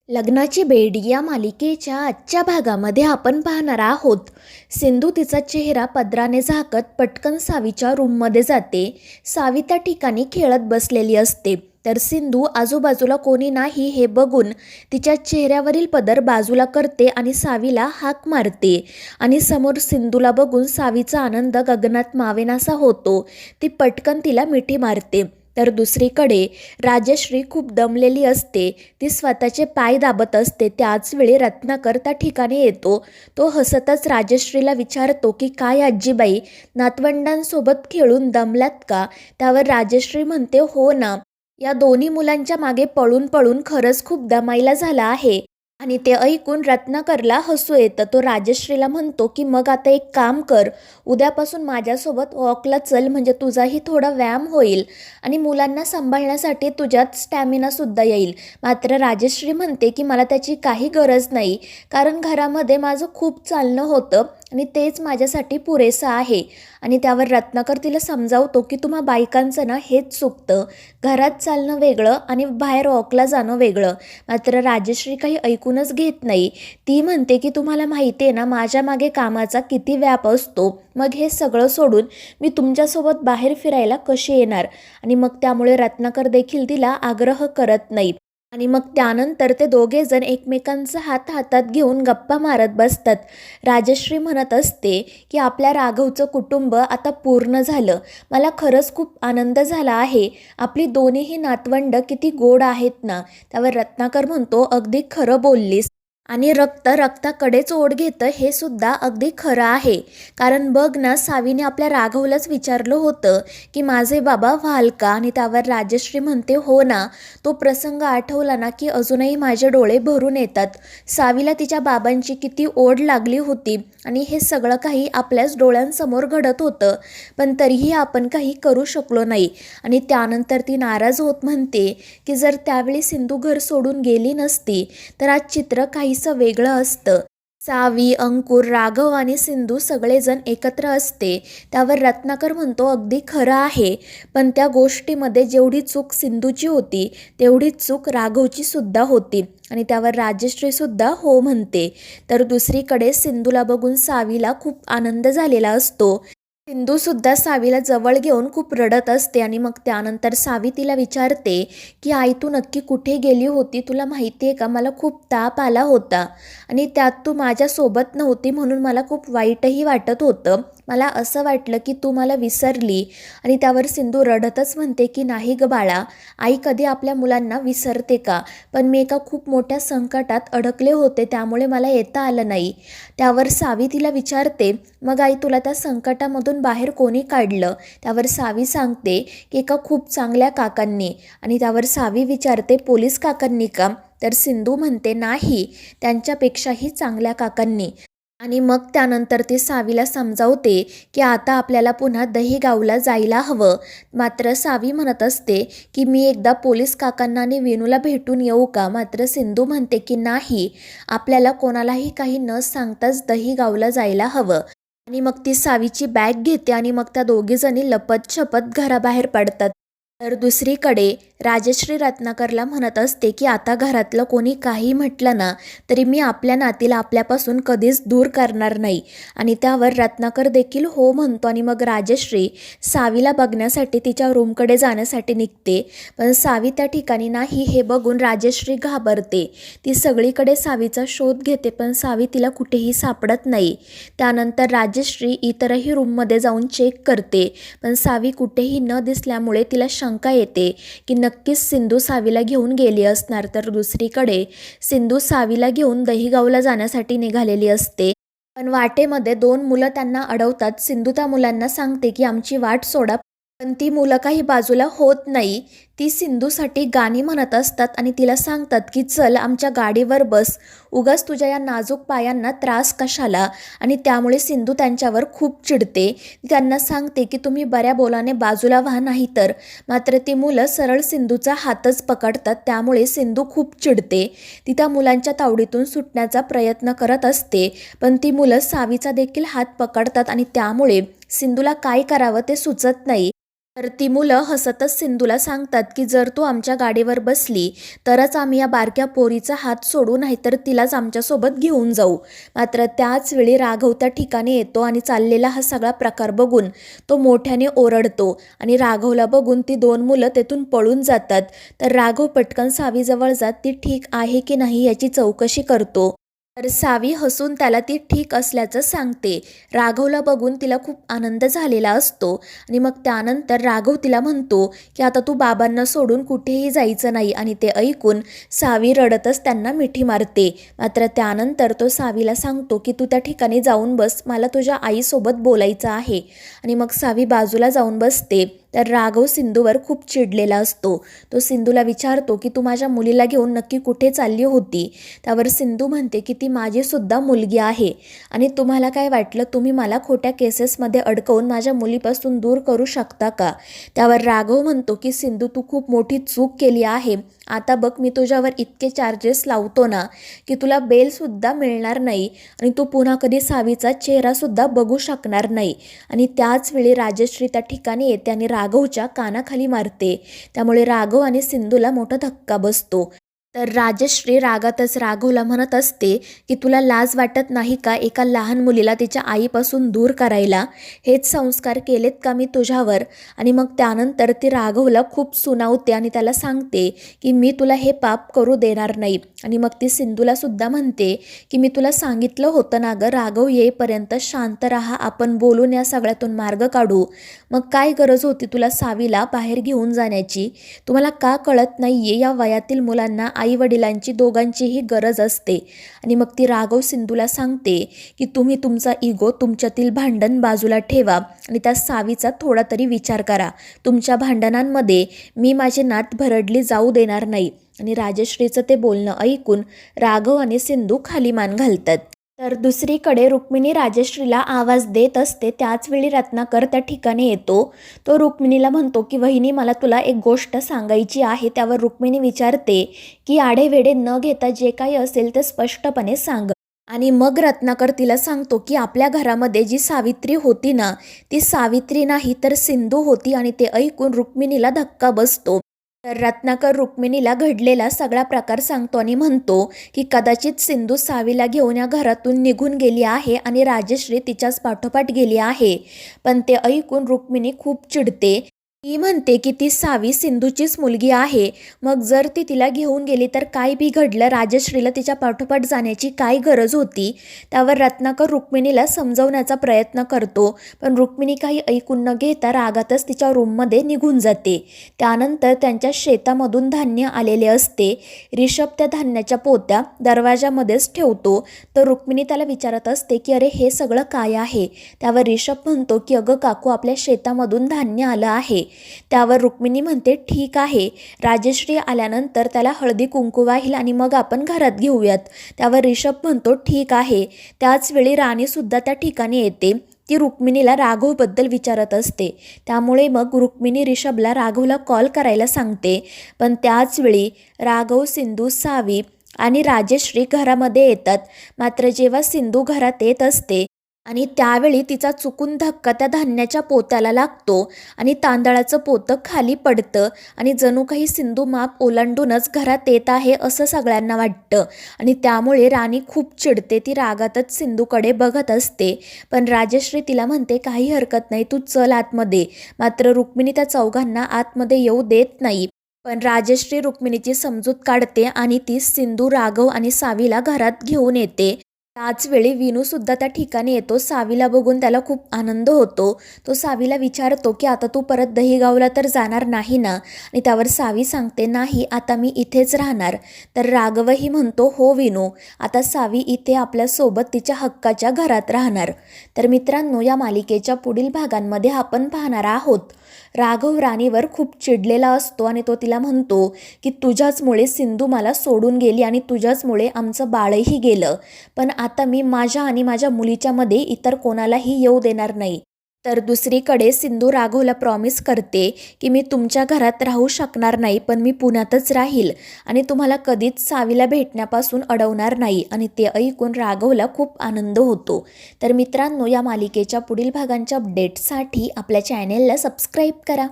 लग्नाची बेडी या मालिकेच्या आजच्या भागामध्ये आपण पाहणार आहोत. सिंधू तिचा चेहरा पदराने झाकत पटकन सावीच्या रूममध्ये जाते. सावी त्या ठिकाणी खेळत बसलेली असते, तर सिंधू आजूबाजूला कोणी नाही हे बघून तिच्या चेहऱ्यावरील पदर बाजूला करते आणि सावीला हाक मारते. आणि समोर सिंधूला बघून सावीचा आनंद गगनात मावेनासा होतो. ती पटकन तिला मिठी मारते. तर दुसरीकडे राजश्री खूप दमलेली असते. ती स्वतःचे पाय दाबत असते. त्याचवेळी रत्नाकर त्या ठिकाणी येतो. तो हसतच राजश्रीला विचारतो की काय आजीबाई, नातवंडांसोबत खेळून दमल्यात का? त्यावर राजश्री म्हणते, हो ना, या दोन्ही मुलांच्या मागे पळून पळून खरंच खूप दमायला झाला आहे. आणि ते ऐकून रत्नाकरला हसू येतं. तो राजश्रीला म्हणतो की मग आता एक काम कर, उद्यापासून माझ्यासोबत वॉकला चल, म्हणजे तुझाही थोडा व्यायाम होईल आणि मुलांना सांभाळण्यासाठी तुझ्यात स्टॅमिनासुद्धा येईल. मात्र राजश्री म्हणते की मला त्याची काही गरज नाही, कारण घरामध्ये माझं खूप चालणं होतं आणि तेच माझ्यासाठी पुरेसं आहे. आणि त्यावर रत्नाकर तिला समजावतो की तुम्हा बायकांचं ना हेच चुकतं, घरात चालणं वेगळं आणि बाहेर वॉकला जाणं वेगळं. मात्र राजश्री काही ऐकूनच घेत नाही. ती म्हणते की तुम्हाला माहिती आहे ना माझ्या मागे कामाचा किती व्याप असतो, मग हे सगळं सोडून मी तुमच्यासोबत बाहेर फिरायला कशी येणार? आणि मग त्यामुळे रत्नाकर देखील तिला आग्रह करत नाही. आणि मग त्यानंतर ते दोघे जण एकमेकांचा हात हातात घेऊन गप्पा मारत बसतात. राजश्री म्हणत असते की आपल्या राघवचं कुटुंब आता पूर्ण झालं. मला खरंच खूप आनंद झाला आहे. आपली दोन्हीही नातवंड किती गोड आहेत ना. त्यावर रत्नाकर म्हणतो, अगदी खरं बोललीस. आणि रक्त रक्ताकडेच ओढ घेतं हे सुद्धा अगदी खरं आहे. कारण बघ ना, सावीने आपल्या राघवलाच विचारलं होतं की माझे बाबा व्हाल का? आणि त्यावर राजश्री म्हणते, हो ना, तो प्रसंग आठवला ना की अजूनही माझे डोळे भरून येतात. सावीला तिच्या बाबांची किती ओढ लागली होती आणि हे सगळं काही आपल्याच डोळ्यांसमोर घडत होतं, पण तरीही आपण काही करू शकलो नाही. आणि त्यानंतर ती नाराज होत म्हणते की जर त्यावेळी सिंधू घर सोडून गेली नसती तर आज चित्र काहीसं वेगळं असतं. सावी, अंकुर, राघव आणि सिंधू सगळेजण एकत्र असते. त्यावर रत्नाकर म्हणतो, अगदी खरं आहे, पण त्या गोष्टीमध्ये जेवढी चूक सिंधूची होती तेवढीच चूक राघवची सुद्धा होती. आणि त्यावर राजश्री सुद्धा हो म्हणते. तर दुसरीकडे सिंधूला बघून सावीला खूप आनंद झालेला असतो. सिंधू सुद्धा सावीला जवळ घेऊन खूप रडत असते. आणि मग त्यानंतर सावी तिला विचारते की आई, तू नक्की कुठे गेली होती? तुला माहिती आहे का, मला खूप ताप आला होता आणि त्यात तू माझ्यासोबत नव्हती, म्हणून मला खूप वाईटही वाटत होतं. मला असं वाटलं की तू मला विसरली. आणि त्यावर सिंधू रडतच म्हणते की नाही ग बाळा, आई कधी आपल्या मुलांना विसरते का? पण मी एका खूप मोठ्या संकटात अडकले होते, त्यामुळे मला येता आलं नाही. त्यावर सावी तिला विचारते, मग आई तुला त्या संकटामधून बाहेर कोणी काढलं? त्यावर सावी सांगते की एका खूप चांगल्या काकांनी. आणि त्यावर सावी विचारते, पोलीस काकांनी का? तर सिंधू म्हणते, नाही, त्यांच्यापेक्षाही चांगल्या काकांनी. आणि मग त्यानंतर ती सावीला समजावते की आता आपल्याला पुन्हा दहीगावला जायला हवं. मात्र सावी म्हणत असते की मी एकदा पोलीस काकांना आणि विनूला भेटून येऊ का? मात्र सिंधू म्हणते की नाही, आपल्याला कोणालाही काही न सांगताच दहीगावला जायला हवं. आणि मग ती सावीची बॅग घेते आणि मग त्या दोघीजणी लपत छपत घराबाहेर पडतात. तर दुसरीकडे राजश्री रत्नाकरला म्हणत असते की आता घरातलं कोणी काही म्हटलं ना तरी मी आपल्या नातीला आपल्यापासून कधीच दूर करणार नाही. आणि त्यावर रत्नाकर देखील हो म्हणतो. आणि मग राजश्री सावीला बघण्यासाठी तिच्या रूमकडे जाण्यासाठी निघते, पण सावी त्या ठिकाणी नाही हे बघून राजश्री घाबरते. ती सगळीकडे सावीचा शोध घेते, पण सावी तिला कुठेही सापडत नाही. त्यानंतर राजश्री इतरही रूममध्ये जाऊन चेक करते, पण सावी कुठेही न दिसल्यामुळे तिला शंका येते की नक्कीच सिंधू सावीला घेऊन गेली असणार. तर दुसरीकडे सिंधू सावीला घेऊन दहीगावला जाण्यासाठी निघालेली असते, पण वाटेमध्ये दोन मुलं त्यांना अडवतात. सिंधू त्या मुलांना सांगते की आमची वाट सोडा, पण ती मुलं काही बाजूला होत नाही. ती सिंधूसाठी गाणी म्हणत असतात आणि तिला सांगतात की चल आमच्या गाडीवर बस, उगाच तुझ्या या नाजूक पायांना त्रास कशाला? आणि त्यामुळे सिंधू त्यांच्यावर खूप चिडते. ती त्यांना सांगते की तुम्ही बऱ्या बोलाने बाजूला व्हा, नाही तर. मात्र ती मुलं सरळ सिंधूचा हातच पकडतात. त्यामुळे सिंधू खूप चिडते. ती त्या मुलांच्या तावडीतून सुटण्याचा प्रयत्न करत असते, पण ती मुलं सावीचा देखील हात पकडतात आणि त्यामुळे सिंधूला काय करावं ते सुचत नाही. तर ती मुलं हसतच सिंधूला सांगतात की जर तू आमच्या गाडीवर बसली तरच आम्ही या बारक्या पोरीचा हात सोडू, नाहीतर तिलाच आमच्यासोबत घेऊन जाऊ. मात्र त्याच वेळी राघव त्या ठिकाणी येतो आणि चाललेला हा सगळा प्रकार बघून तो मोठ्याने ओरडतो आणि राघवला बघून ती दोन मुलं तेथून पळून जातात. तर राघव पटकन सावीजवळ जात ती ठीक आहे की नाही याची चौकशी करतो. तर सावी हसून त्याला ती ठीक असल्याचं सांगते. राघवला बघून तिला खूप आनंद झालेला असतो आणि मग त्यानंतर राघव तिला म्हणतो की आता तू बाबांना सोडून कुठेही जायचं नाही आणि ते ऐकून सावी रडतच त्यांना मिठी मारते. मात्र त्यानंतर तो सावीला सांगतो की तू त्या ठिकाणी जाऊन बस, मला तुझ्या आईसोबत बोलायचं आहे. आणि मग सावी बाजूला जाऊन बसते. तर राघव सिंधूवर खूप चिडलेला असतो. तो सिंधूला विचारतो की तू माझ्या मुलीला घेऊन नक्की कुठे चालली होती. त्यावर सिंधू म्हणते की ती माझीसुद्धा मुलगी आहे आणि तुम्हाला काय वाटलं, तुम्ही मला खोट्या केसेसमध्ये अडकवून माझ्या मुलीपासून दूर करू शकता का. त्यावर राघव म्हणतो की सिंधू तू खूप मोठी चूक केली आहे. आता बघ मी तुझ्यावर इतके चार्जेस लावतो ना की तुला बेलसुद्धा मिळणार नाही आणि तू पुन्हा कधी सावीचा चेहरासुद्धा बघू शकणार नाही. आणि त्याच वेळी राजश्री त्या ठिकाणी येते आणि राघवच्या कानाखाली मारते. त्यामुळे राघव आणि सिंधूला मोठा धक्का बसतो. तर राजश्री रागातच राघवला म्हणत असते की तुला लाज वाटत नाही का एका लहान मुलीला तिच्या आईपासून दूर करायला. हेच संस्कार केलेत का मी तुझ्यावर. आणि मग त्यानंतर ती राघवला खूप सुनावते आणि त्याला सांगते की मी तुला हे पाप करू देणार नाही. आणि मग ती सिंधूला सुद्धा म्हणते की मी तुला सांगितलं होतं ना गं, राघव येईपर्यंत शांत राहा, आपण बोलून या सगळ्यातून मार्ग काढू. मग काय गरज होती तुला सावीला बाहेर घेऊन जाण्याची. तुम्हाला का कळत नाहीये, या वयातील मुलांना आई वडिलांची दोघांचीही गरज असते. आणि मग ती राघव सिंधूला सांगते की तुम्ही तुमचा इगो, तुमच्यातील भांडण बाजूला ठेवा आणि त्या सावीचा थोडा तरी विचार करा. तुमच्या भांडणांमध्ये मी माझी नात भरडली जाऊ देणार नाही. आणि राजश्रीचं ते बोलणं ऐकून राघव आणि सिंधू खाली मान घालतात. तर दुसरीकडे रुक्मिणी राजश्रीला आवाज देत असते. त्याचवेळी रत्नाकर त्या ठिकाणी येतो. तो रुक्मिणीला म्हणतो की वहिनी मला तुला एक गोष्ट सांगायची आहे. त्यावर रुक्मिणी विचारते की आढेवेढे न घेता जे काही असेल ते स्पष्टपणे सांग. आणि मग रत्नाकर तिला सांगतो की आपल्या घरामध्ये जी सावित्री होती ना, ती सावित्री नाही तर सिंधू होती. आणि ते ऐकून रुक्मिणीला धक्का बसतो. तर रत्नाकर रुक्मिणीला घडलेला सगळा प्रकार सांगतो आणि म्हणतो की कदाचित सिंधू सावीला घेऊन या घरातून निघून गेली आहे आणि राजश्री तिच्याच पाठोपाठ गेली आहे. पण ते ऐकून रुक्मिणी खूप चिडते. ती म्हणते की ती सावी सिंधूचीच मुलगी आहे. मग जर ती तिला घेऊन गेली तर काय बिघडलं, राजश्रीला तिच्या पाठोपाठ जाण्याची काय गरज होती. त्यावर रत्नाकर रुक्मिणीला समजवण्याचा प्रयत्न करतो. पण रुक्मिणी काही ऐकून न घेता रागातच तिच्या रूममध्ये निघून जाते. त्यानंतर त्यांच्या शेतामधून धान्य आलेले असते. रिषभ त्या धान्याच्या पोत्या दरवाजामध्येच ठेवतो. तर रुक्मिणी त्याला विचारत असते की अरे हे सगळं काय आहे. त्यावर रिषभ म्हणतो की अगं काकू, आपल्या शेतामधून धान्य आलं आहे. त्यावर रुक्मिणी म्हणते ठीक आहे, राजश्री आल्यानंतर त्याला हळदी कुंकू वाहील आणि मग आपण घरात घेऊयात. त्यावर रिषभ म्हणतो ठीक आहे. त्याचवेळी राणीसुद्धा त्या ठिकाणी येते. ती रुक्मिणीला राघवबद्दल विचारत असते. त्यामुळे मग रुक्मिणी रिषभला राघवला कॉल करायला सांगते. पण त्याचवेळी राघव, सिंधू, सावी आणि राजश्री घरामध्ये येतात. मात्र जेव्हा सिंधू घरात येत असते आणि त्यावेळी तिचा चुकून धक्का त्या धान्याच्या पोत्याला लागतो आणि तांदळाचं पोतं खाली पडतं आणि जणू काही सिंधू माप ओलांडूनच घरात येत आहे असं सगळ्यांना वाटतं. आणि त्यामुळे राणी खूप चिडते. ती रागातच सिंधूकडे बघत असते. पण राजश्री तिला म्हणते काही हरकत नाही, तू चल आतमध्ये. मात्र रुक्मिणी त्या चौघांना आतमध्ये येऊ देत नाही. पण राजश्री रुक्मिणीची समजूत काढते आणि ती सिंधू, राघव आणि सावीला घरात घेऊन येते. त्याचवेळी विनूसुद्धा त्या ठिकाणी येतो. सावीला बघून त्याला खूप आनंद होतो. तो सावीला विचारतो की आता तू परत दहीगावला तर जाणार नाही ना. आणि त्यावर सावी सांगते नाही, आता मी इथेच राहणार. तर राघवही म्हणतो हो विनू, आता सावी इथे आपल्यासोबत तिच्या हक्काच्या घरात राहणार. तर मित्रांनो, या मालिकेच्या पुढील भागांमध्ये आपण पाहणार आहोत राघव राणीवर खूप चिडलेला असतो आणि तो तिला म्हणतो की तुझ्याचमुळे सिंधू मला सोडून गेली आणि तुझ्याचमुळे आमचं बाळही गेलं. पण आता मी माझ्या आणि माझ्या मुलीच्या मध्ये इतर कोणालाही येऊ देणार नाही. तर दुसरीकडे सिंधू राघवला प्रॉमिस करते की मी तुमच्या घरात राहू शकणार नाही, पण मी पुण्यातच राहील आणि तुम्हाला कधीच सावीला भेटण्यापासून अडवणार नाही. आणि ते ऐकून राघवला खूप आनंद होतो. तर मित्रांनो, या मालिकेच्या पुढील भागांच्या अपडेटसाठी आपल्या चॅनेलला सबस्क्राईब करा.